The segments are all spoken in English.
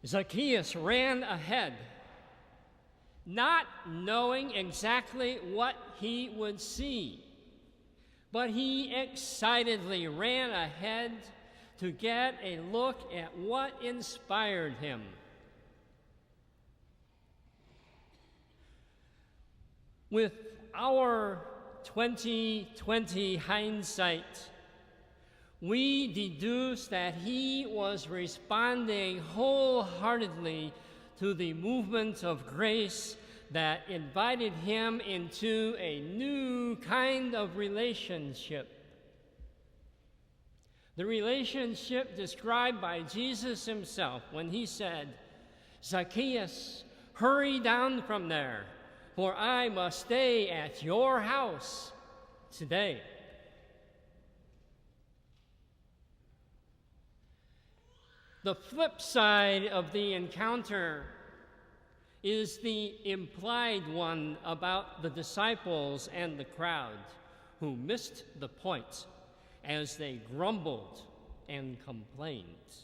Zacchaeus ran ahead, not knowing exactly what he would see, but he excitedly ran ahead to get a look at what inspired him. With our 2020 hindsight, we deduce that he was responding wholeheartedly to the movement of grace that invited him into a new kind of relationship. The relationship described by Jesus himself when he said, "Zacchaeus, hurry down from there, for I must stay at your house today." The flip side of the encounter is the implied one about the disciples and the crowd who missed the point as they grumbled and complained.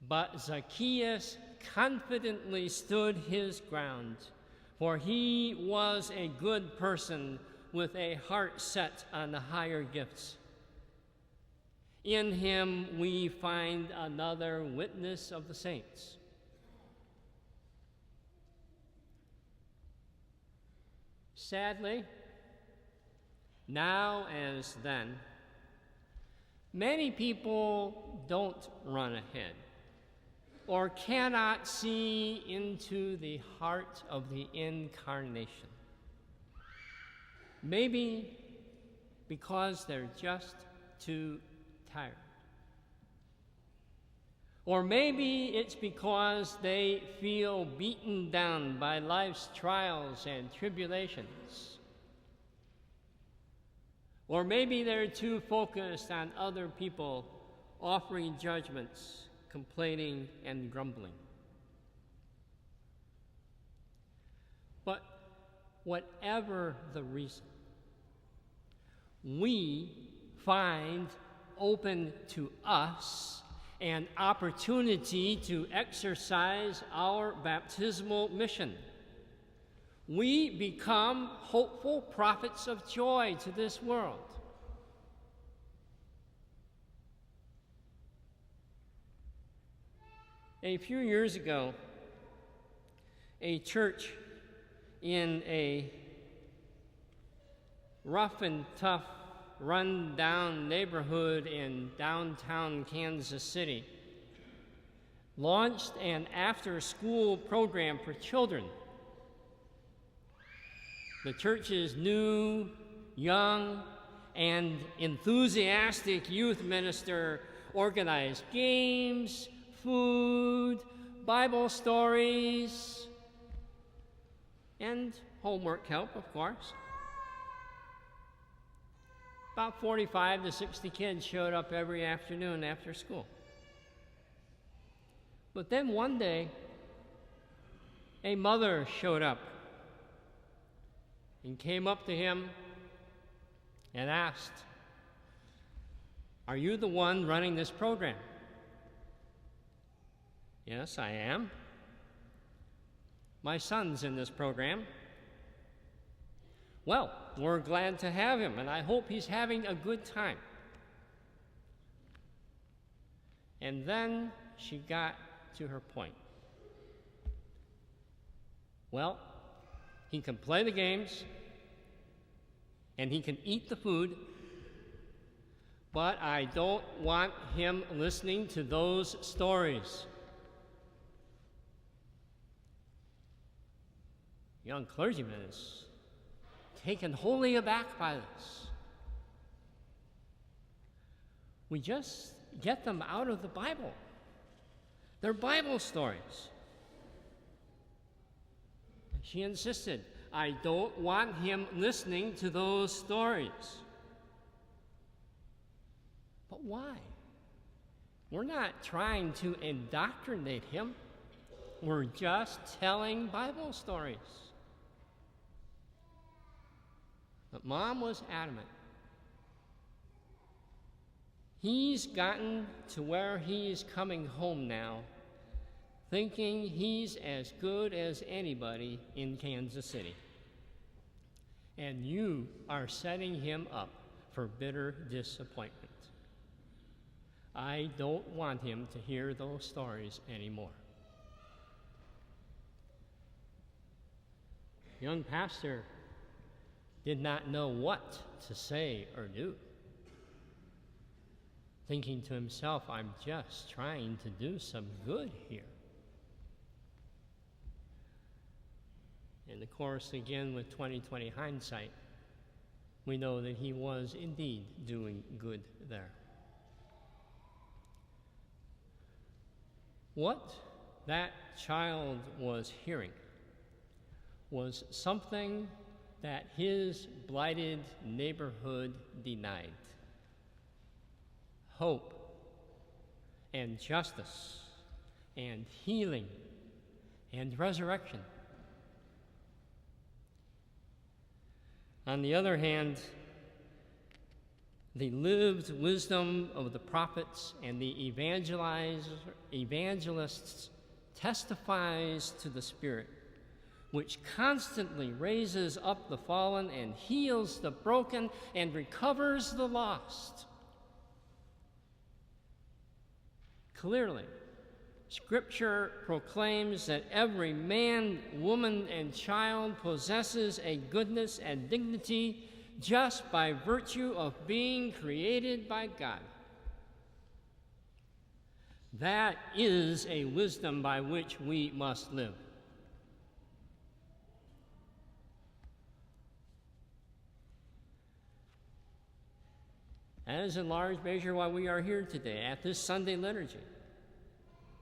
But Zacchaeus confidently stood his ground, for he was a good person with a heart set on the higher gifts. In him we find another witness of the saints. Sadly, now as then, many people don't run ahead or cannot see into the heart of the incarnation. Maybe because they're just too tired. Or maybe it's because they feel beaten down by life's trials and tribulations. Or maybe they're too focused on other people offering judgments, complaining, and grumbling. But whatever the reason, we find open to us an opportunity to exercise our baptismal mission. We become hopeful prophets of joy to this world. A few years ago, a church in a rough and tough, run-down neighborhood in downtown Kansas City launched an after-school program for children. The church's new, young, and enthusiastic youth minister organized games, food, Bible stories, and homework help, of course. About 45 to 60 kids showed up every afternoon after school. But then one day, a mother showed up and came up to him and asked, "Are you the one running this program?" "Yes, I am." "My son's in this program." "Well, we're glad to have him, and I hope he's having a good time." And then she got to her point. "Well, he can play the games, and he can eat the food, but I don't want him listening to those stories." Young clergyman is taken wholly aback by this. We just get them out of the Bible. They're Bible stories. She insisted, "I don't want him listening to those stories." But why? We're not trying to indoctrinate him. We're just telling Bible stories. But Mom was adamant. He's gotten to where he's coming home now, thinking he's as good as anybody in Kansas City. And you are setting him up for bitter disappointment. I don't want him to hear those stories anymore. Young pastor did not know what to say or do, thinking to himself, I'm just trying to do some good here. And of course, again, with 20/20 hindsight, we know that he was indeed doing good there. What that child was hearing was something that his blighted neighborhood denied: hope and justice and healing and resurrection. On the other hand, the lived wisdom of the prophets and the evangelists testifies to the Spirit, which constantly raises up the fallen and heals the broken and recovers the lost. Clearly, Scripture proclaims that every man, woman, and child possesses a goodness and dignity just by virtue of being created by God. That is a wisdom by which we must live. That is in large measure why we are here today at this Sunday liturgy,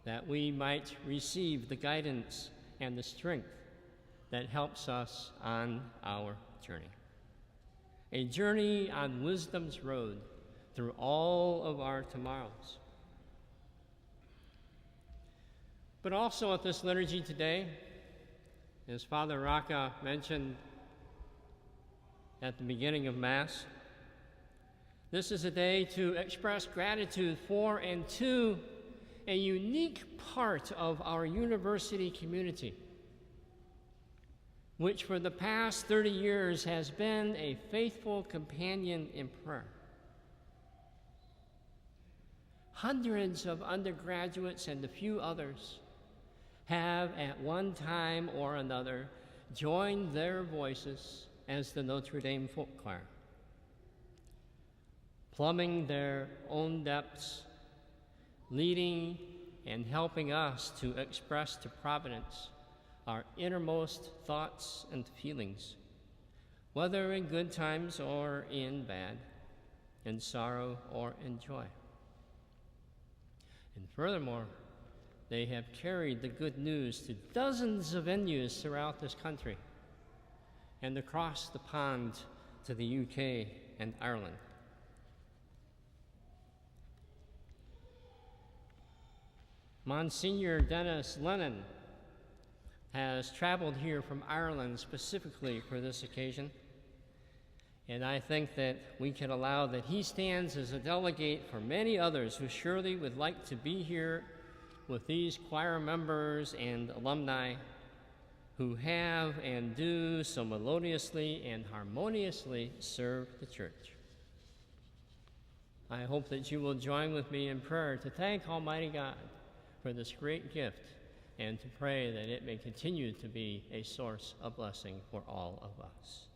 that we might receive the guidance and the strength that helps us on our journey. A journey on wisdom's road through all of our tomorrows. But also at this liturgy today, as Father Raka mentioned at the beginning of Mass, this is a day to express gratitude for and to a unique part of our university community, which for the past 30 years has been a faithful companion in prayer. Hundreds of undergraduates and a few others have at one time or another joined their voices as the Notre Dame Folk Choir, plumbing their own depths, leading and helping us to express to Providence our innermost thoughts and feelings, whether in good times or in bad, in sorrow or in joy. And furthermore, they have carried the good news to dozens of venues throughout this country and across the pond to the UK and Ireland. Monsignor Dennis Lennon has traveled here from Ireland specifically for this occasion, and I think that we can allow that he stands as a delegate for many others who surely would like to be here with these choir members and alumni who have and do so melodiously and harmoniously serve the church. I hope that you will join with me in prayer to thank Almighty God for this great gift and to pray that it may continue to be a source of blessing for all of us.